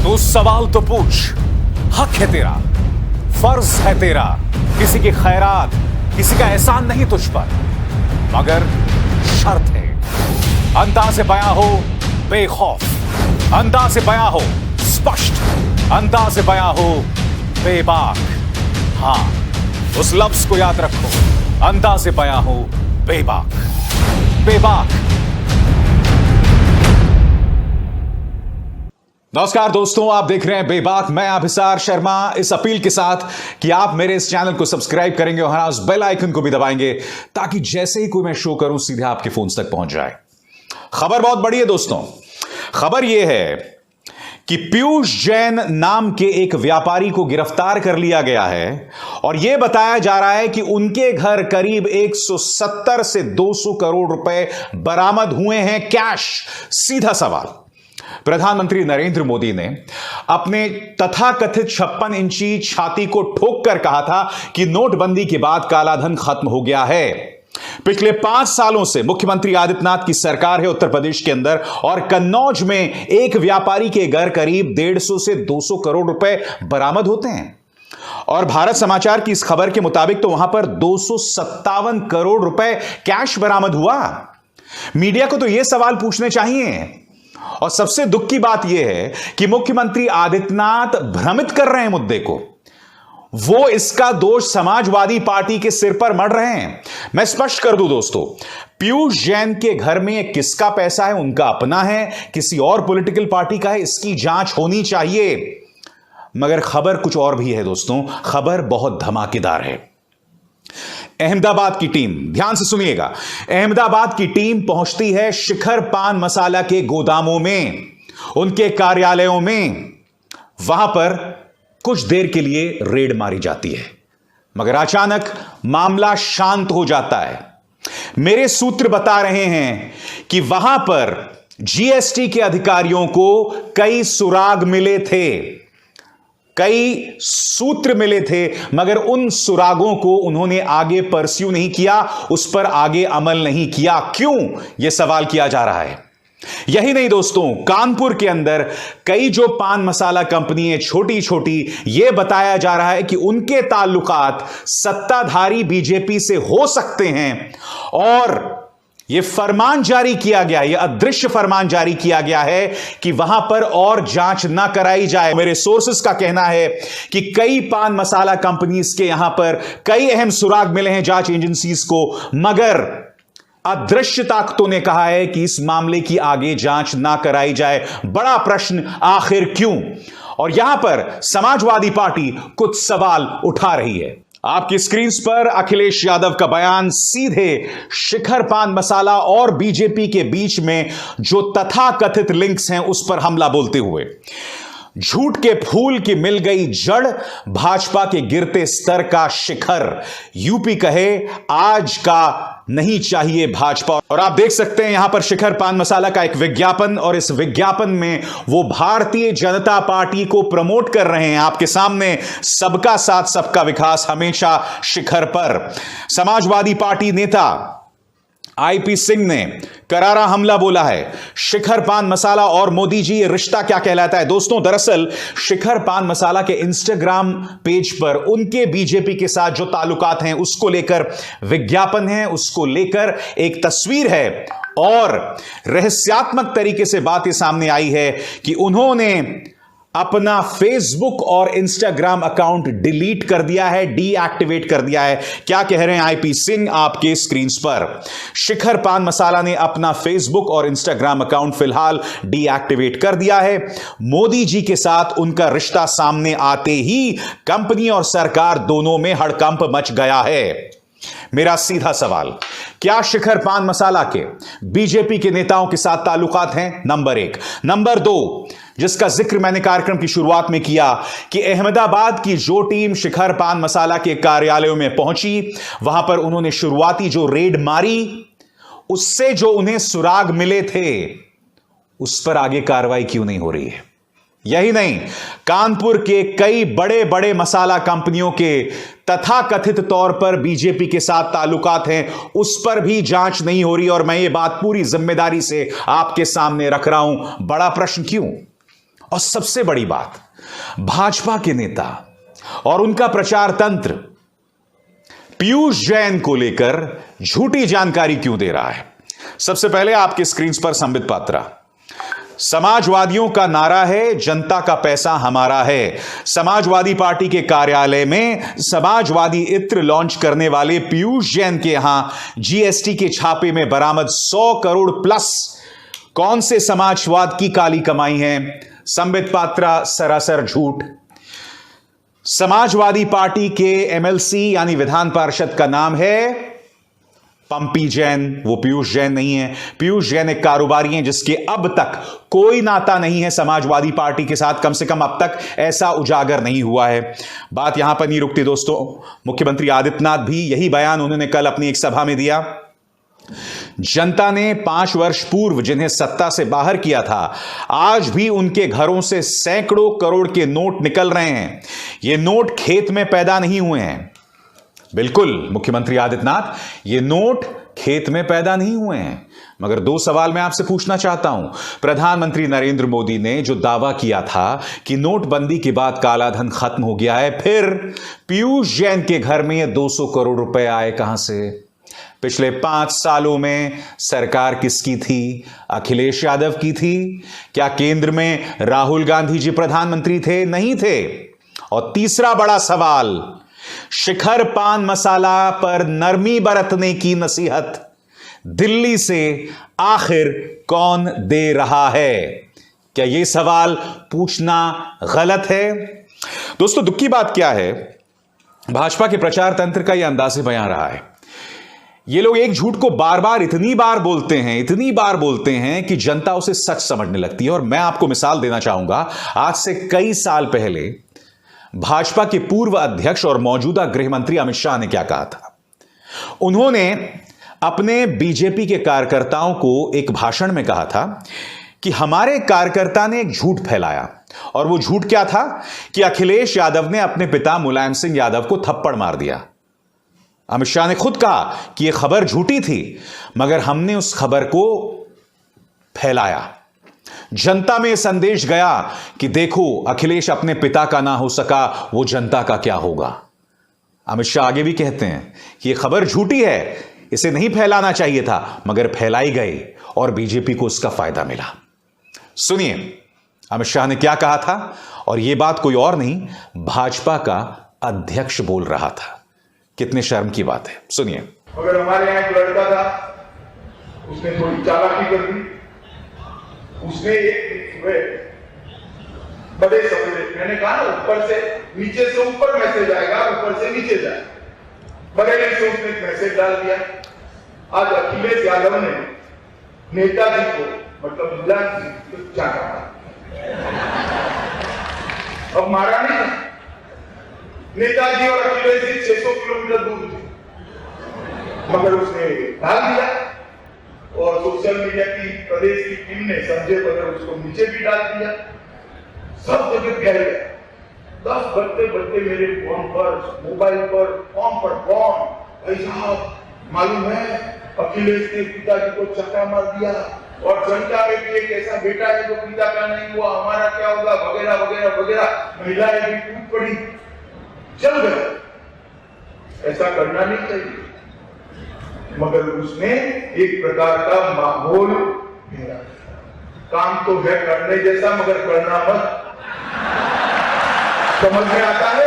तू सवाल तो पूछ, हक है तेरा, फर्ज है तेरा, किसी की खैरात, किसी का एहसान नहीं तुझ पर, मगर शर्त है अंदाज़े बयां हो बेखौफ, अंदाज़े बयां हो स्पष्ट, अंदाज़े बयां हो बेबाक। हां, उस लफ्ज को याद रखो, अंदाज़े बयां हो बेबाक, बेबाक। नमस्कार दोस्तों, आप देख रहे हैं बेबाक। मैं अभिसार शर्मा, इस अपील के साथ कि आप मेरे इस चैनल को सब्सक्राइब करेंगे और हाँ, उस बेल आइकन को भी दबाएंगे ताकि जैसे ही कोई मैं शो करूं सीधे आपके फोन तक पहुंच जाए। खबर बहुत बड़ी है दोस्तों। खबर यह है कि पीयूष जैन नाम के एक व्यापारी को गिरफ्तार कर लिया गया है और यह बताया जा रहा है कि उनके घर करीब 170 से 200 करोड़ रुपए बरामद हुए हैं कैश। सीधा सवाल, प्रधानमंत्री नरेंद्र मोदी ने अपने तथाकथित 56 इंची छाती को ठोक कर कहा था कि नोटबंदी के बाद कालाधन खत्म हो गया है। पिछले 5 सालों से मुख्यमंत्री आदित्यनाथ की सरकार है उत्तर प्रदेश के अंदर और कन्नौज में एक व्यापारी के घर करीब 150 से 200 करोड़ रुपए बरामद होते हैं और भारत समाचार की इस खबर के मुताबिक तो वहां पर 257 करोड़ रुपए कैश बरामद हुआ। मीडिया को तो यह सवाल पूछने चाहिए और सबसे दुख की बात यह है कि मुख्यमंत्री आदित्यनाथ भ्रमित कर रहे हैं मुद्दे को। वो इसका दोष समाजवादी पार्टी के सिर पर मढ़ रहे हैं। मैं स्पष्ट कर दूं दोस्तों, पीयूष जैन के घर में किसका पैसा है, उनका अपना है, किसी और पॉलिटिकल पार्टी का है, इसकी जांच होनी चाहिए। मगर खबर कुछ और भी है दोस्तों। खबर बहुत धमाकेदार है। अहमदाबाद की टीम, ध्यान से सुनिएगा, अहमदाबाद की टीम पहुंचती है शिखर पान मसाला के गोदामों में, उनके कार्यालयों में। वहां पर कुछ देर के लिए रेड मारी जाती है मगर अचानक मामला शांत हो जाता है। मेरे सूत्र बता रहे हैं कि वहां पर जीएसटी के अधिकारियों को कई सुराग मिले थे, कई सूत्र मिले थे, मगर उन सुरागों को उन्होंने आगे परस्यू नहीं किया, उस पर आगे अमल नहीं किया। क्यों, यह सवाल किया जा रहा है। यही नहीं दोस्तों, कानपुर के अंदर कई जो पान मसाला कंपनी है छोटी छोटी, यह बताया जा रहा है कि उनके ताल्लुकात सत्ताधारी बीजेपी से हो सकते हैं और यह फरमान जारी किया गया, यह अदृश्य फरमान जारी किया गया है कि वहां पर और जांच ना कराई जाए। मेरे सोर्सेस का कहना है कि कई पान मसाला कंपनीज के यहां पर कई अहम सुराग मिले हैं जांच एजेंसीज को, मगर अदृश्य ताकतों ने कहा है कि इस मामले की आगे जांच ना कराई जाए। बड़ा प्रश्न, आखिर क्यों? और यहां पर समाजवादी पार्टी कुछ सवाल उठा रही है। आपकी स्क्रीन पर अखिलेश यादव का बयान सीधे शिखर पान मसाला और बीजेपी के बीच में जो तथाकथित लिंक्स हैं उस पर हमला बोलते हुए। झूठ के फूल की मिल गई जड़, भाजपा के गिरते स्तर का शिखर। यूपी कहे आज का नहीं चाहिए भाजपा। और आप देख सकते हैं यहां पर शिखर पान मसाला का एक विज्ञापन और इस विज्ञापन में वो भारतीय जनता पार्टी को प्रमोट कर रहे हैं। आपके सामने सबका साथ सबका विकास हमेशा शिखर पर। समाजवादी पार्टी नेता आईपी सिंह ने करारा हमला बोला है। शिखर पान मसाला और मोदी जी, ये रिश्ता क्या कहलाता है? दोस्तों, दरअसल शिखर पान मसाला के इंस्टाग्राम पेज पर उनके बीजेपी के साथ जो ताल्लुकात हैं उसको लेकर विज्ञापन है, उसको लेकर एक तस्वीर है और रहस्यात्मक तरीके से बात ये सामने आई है कि उन्होंने अपना फेसबुक और इंस्टाग्राम अकाउंट डिलीट कर दिया है, डीएक्टिवेट कर दिया है। क्या कह रहे हैं आईपी सिंह आपके स्क्रीन पर? शिखर पान मसाला ने अपना फेसबुक और इंस्टाग्राम अकाउंट फिलहाल डीएक्टिवेट कर दिया है। मोदी जी के साथ उनका रिश्ता सामने आते ही कंपनी और सरकार दोनों में हड़कंप मच गया है। मेरा सीधा सवाल, क्या शिखर पान मसाला के बीजेपी के नेताओं के साथ ताल्लुकात हैं? नंबर 1। नंबर 2, जिसका जिक्र मैंने कार्यक्रम की शुरुआत में किया कि अहमदाबाद की जो टीम शिखर पान मसाला के कार्यालयों में पहुंची, वहां पर उन्होंने शुरुआती जो रेड मारी, उससे जो उन्हें सुराग मिले थे उस पर आगे कार्रवाई क्यों नहीं हो रही है? यही नहीं, कानपुर के कई बड़े बड़े मसाला कंपनियों के तथाकथित तौर पर बीजेपी के साथ ताल्लुकात हैं, उस पर भी जांच नहीं हो रही। और मैं ये बात पूरी जिम्मेदारी से आपके सामने रख रहा हूं। बड़ा प्रश्न क्यों? और सबसे बड़ी बात, भाजपा के नेता और उनका प्रचार तंत्र पीयूष जैन को लेकर झूठी जानकारी क्यों दे रहा है? सबसे पहले आपके स्क्रीन पर संबित पात्रा। समाजवादियों का नारा है जनता का पैसा हमारा है। समाजवादी पार्टी के कार्यालय में समाजवादी इत्र लॉन्च करने वाले पीयूष जैन के यहां जीएसटी के छापे में बरामद 100 करोड़ प्लस कौन से समाजवाद की काली कमाई है? संबित पात्रा सरासर झूठ। समाजवादी पार्टी के एमएलसी यानी विधान पार्षद का नाम है पंपी जैन, वो पीयूष जैन नहीं है। पीयूष जैन एक कारोबारी हैं जिसके अब तक कोई नाता नहीं है समाजवादी पार्टी के साथ, कम से कम अब तक ऐसा उजागर नहीं हुआ है। बात यहां पर नहीं रुकती दोस्तों। मुख्यमंत्री आदित्यनाथ भी यही बयान उन्होंने कल अपनी एक सभा में दिया। जनता ने 5 वर्ष पूर्व जिन्हें सत्ता से बाहर किया था, आज भी उनके घरों से सैकड़ों करोड़ के नोट निकल रहे हैं। ये नोट खेत में पैदा नहीं हुए हैं। बिल्कुल मुख्यमंत्री आदित्यनाथ, ये नोट खेत में पैदा नहीं हुए हैं। मगर 2 सवाल मैं आपसे पूछना चाहता हूं। प्रधानमंत्री नरेंद्र मोदी ने जो दावा किया था कि नोटबंदी के बाद कालाधन खत्म हो गया है, फिर पीयूष जैन के घर में ये 200 करोड़ रुपए आए कहां से? पिछले 5 सालों में सरकार किसकी थी? अखिलेश यादव की थी? क्या केंद्र में राहुल गांधी जी प्रधानमंत्री थे? नहीं थे। और तीसरा बड़ा सवाल, शिखर पान मसाला पर नरमी बरतने की नसीहत दिल्ली से आखिर कौन दे रहा है? क्या यह सवाल पूछना गलत है? दोस्तों, दुख की बात क्या है, भाजपा के प्रचार तंत्र का यह अंदाज़े बयां रहा है। ये लोग एक झूठ को बार बार इतनी बार बोलते हैं कि जनता उसे सच समझने लगती है। और मैं आपको मिसाल देना चाहूंगा। आज से कई साल पहले भाजपा के पूर्व अध्यक्ष और मौजूदा गृह मंत्री अमित शाह ने क्या कहा था? उन्होंने अपने बीजेपी के कार्यकर्ताओं को एक भाषण में कहा था कि हमारे कार्यकर्ता ने एक झूठ फैलाया। और वो झूठ क्या था? कि अखिलेश यादव ने अपने पिता मुलायम सिंह यादव को थप्पड़ मार दिया। अमित शाह ने खुद कहा कि यह खबर झूठी थी, मगर हमने उस खबर को फैलाया। जनता में संदेश गया कि देखो, अखिलेश अपने पिता का ना हो सका, वो जनता का क्या होगा। अमित शाह आगे भी कहते हैं कि यह खबर झूठी है, इसे नहीं फैलाना चाहिए था, मगर फैलाई गई और बीजेपी को उसका फायदा मिला। सुनिए अमित शाह ने क्या कहा था। और यह बात कोई और नहीं, भाजपा का अध्यक्ष बोल रहा था। कितने शर्म की बात है, सुनिए। अगर हमारे यहां एक लड़का था, उसने थोड़ी चालाकी कर दी। उसने एक बड़े समझे, मैंने कहा ना, ऊपर से नीचे से ऊपर मैसेज आएगा, ऊपर से नीचे जाएगा। बरेली से उसने एक मैसेज डाल दिया। आज अखिलेश यादव ने नेताजी को, मतलब मुलायम सिंह को चाटा मारा। अब मारा नहीं, नेताजी और अखिलेश जी 600 किलोमीटर दूर थे, मगर उसने डाल दिया। और सोशल मीडिया की प्रदेश की टीम ने संजय बदर उसको नीचे भी डाल दिया। सब जगह फैल गया। 10 बजते मेरे फोन पर, मोबाइल पर, फोन पर फोन, भाई साहब मालूम है अखिलेश ने पिताजी को चक्का मार दिया, और जनता में भी एक ऐसा बेटा है जो पिता का नहीं हुआ, हमारा क्या होगा, वगैरह वगैरह वगैरह। महिलाएं भी टूट पड़ी, चल गए। ऐसा करना नहीं चाहिए, मगर उसने एक प्रकार का माहौल घेरा। काम तो है करने जैसा, मगर करना मत। समझ में आता है?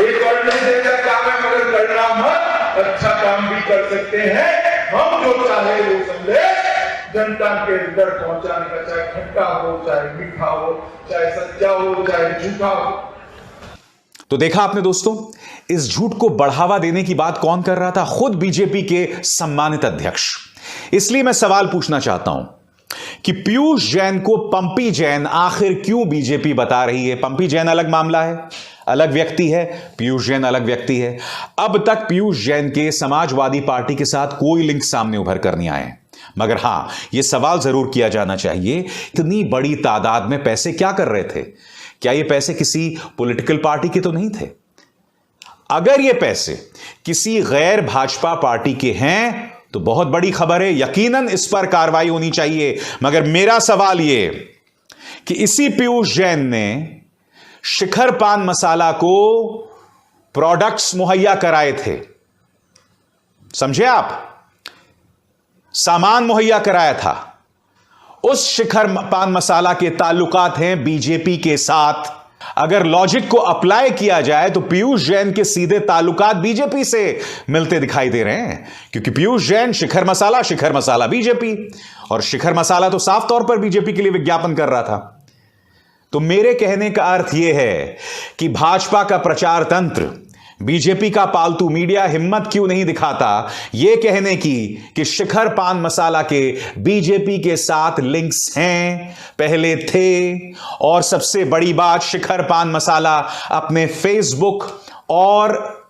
एक करने जैसा काम है, मगर करना मत। अच्छा काम भी कर सकते हैं हम, जो चाहे वो संदेश जनता के अंदर पहुंचाने का, चाहे खट्टा हो, चाहे मीठा हो, चाहे सच्चा हो, चाहे झूठा हो। तो देखा आपने दोस्तों, इस झूठ को बढ़ावा देने की बात कौन कर रहा था? खुद बीजेपी के सम्मानित अध्यक्ष। इसलिए मैं सवाल पूछना चाहता हूं कि पीयूष जैन को पंपी जैन आखिर क्यों बीजेपी बता रही है? पंपी जैन अलग मामला है, अलग व्यक्ति है, पीयूष जैन अलग व्यक्ति है। अब तक पीयूष जैन के समाजवादी पार्टी के साथ कोई लिंक सामने उभर कर नहीं आए। मगर हां, यह सवाल जरूर किया जाना चाहिए, इतनी बड़ी तादाद में पैसे क्या कर रहे थे? क्या ये पैसे किसी पॉलिटिकल पार्टी के तो नहीं थे? अगर ये पैसे किसी गैर भाजपा पार्टी के हैं तो बहुत बड़ी खबर है, यकीनन इस पर कार्रवाई होनी चाहिए। मगर मेरा सवाल ये कि इसी पीयूष जैन ने शिखर पान मसाला को प्रोडक्ट्स मुहैया कराए थे। समझे आप? सामान मुहैया कराया था। उस शिखर पान मसाला के ताल्लुकात हैं बीजेपी के साथ। अगर लॉजिक को अप्लाई किया जाए तो पीयूष जैन के सीधे ताल्लुकात बीजेपी से मिलते दिखाई दे रहे हैं, क्योंकि पीयूष जैन शिखर मसाला बीजेपी, और शिखर मसाला तो साफ तौर पर बीजेपी के लिए विज्ञापन कर रहा था। तो मेरे कहने का अर्थ यह है कि भाजपा का प्रचार तंत्र, बीजेपी का पालतू मीडिया हिम्मत क्यों नहीं दिखाता यह कहने की कि शिखर पान मसाला के बीजेपी के साथ लिंक्स हैं, पहले थे। और सबसे बड़ी बात, शिखर पान मसाला अपने फेसबुक और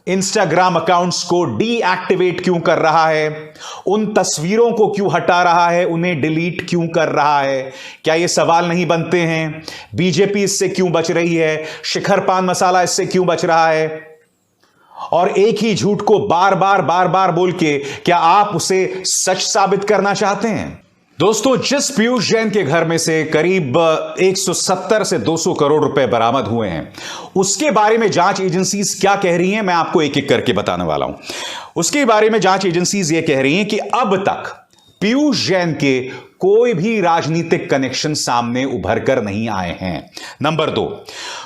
इंस्टाग्राम अकाउंट्स को डीएक्टिवेट क्यों कर रहा है, उन तस्वीरों को क्यों हटा रहा है, उन्हें डिलीट क्यों कर रहा है? क्या ये सवाल नहीं बनते हैं? बीजेपी इससे क्यों बच रही है? शिखर पान मसाला इससे क्यों बच रहा है? और एक ही झूठ को बार बार बोल के क्या आप उसे सच साबित करना चाहते हैं? दोस्तों, जिस पीयूष जैन के घर में से करीब 170 से 200 करोड़ रुपए बरामद हुए हैं, उसके बारे में जांच एजेंसीज क्या कह रही हैं, मैं आपको एक एक करके बताने वाला हूं। उसके बारे में जांच एजेंसीज यह कह रही हैं कि अब तक पीयूष जैन के कोई भी राजनीतिक कनेक्शन सामने उभर कर नहीं आए हैं। नंबर 2,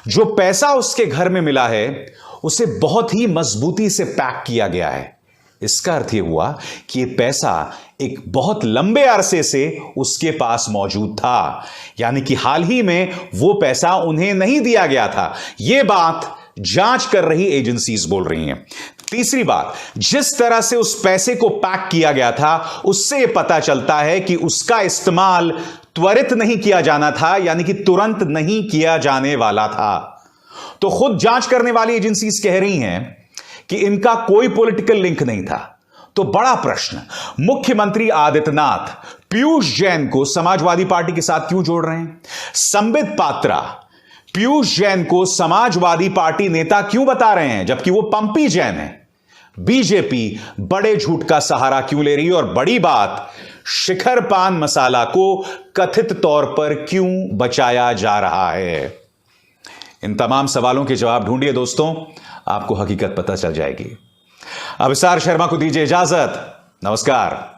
जो पैसा उसके घर में मिला है उसे बहुत ही मजबूती से पैक किया गया है। इसका अर्थ यह हुआ कि यह पैसा एक बहुत लंबे अरसे से उसके पास मौजूद था, यानी कि हाल ही में वो पैसा उन्हें नहीं दिया गया था। यह बात जांच कर रही एजेंसीज बोल रही हैं। तीसरी बात, जिस तरह से उस पैसे को पैक किया गया था उससे यह पता चलता है कि उसका इस्तेमाल त्वरित नहीं किया जाना था, यानी कि तुरंत नहीं किया जाने वाला था। तो खुद जांच करने वाली एजेंसीज कह रही हैं कि इनका कोई पॉलिटिकल लिंक नहीं था। तो बड़ा प्रश्न, मुख्यमंत्री आदित्यनाथ पीयूष जैन को समाजवादी पार्टी के साथ क्यों जोड़ रहे हैं? संबित पात्रा पीयूष जैन को समाजवादी पार्टी नेता क्यों बता रहे हैं, जबकि वो पंपी जैन है? बीजेपी बड़े झूठ का सहारा क्यों ले रही है? और बड़ी बात, शिखर पान मसाला को कथित तौर पर क्यों बचाया जा रहा है? इन तमाम सवालों के जवाब ढूंढिए दोस्तों, आपको हकीकत पता चल जाएगी। अभिसार शर्मा को दीजिए इजाजत। नमस्कार।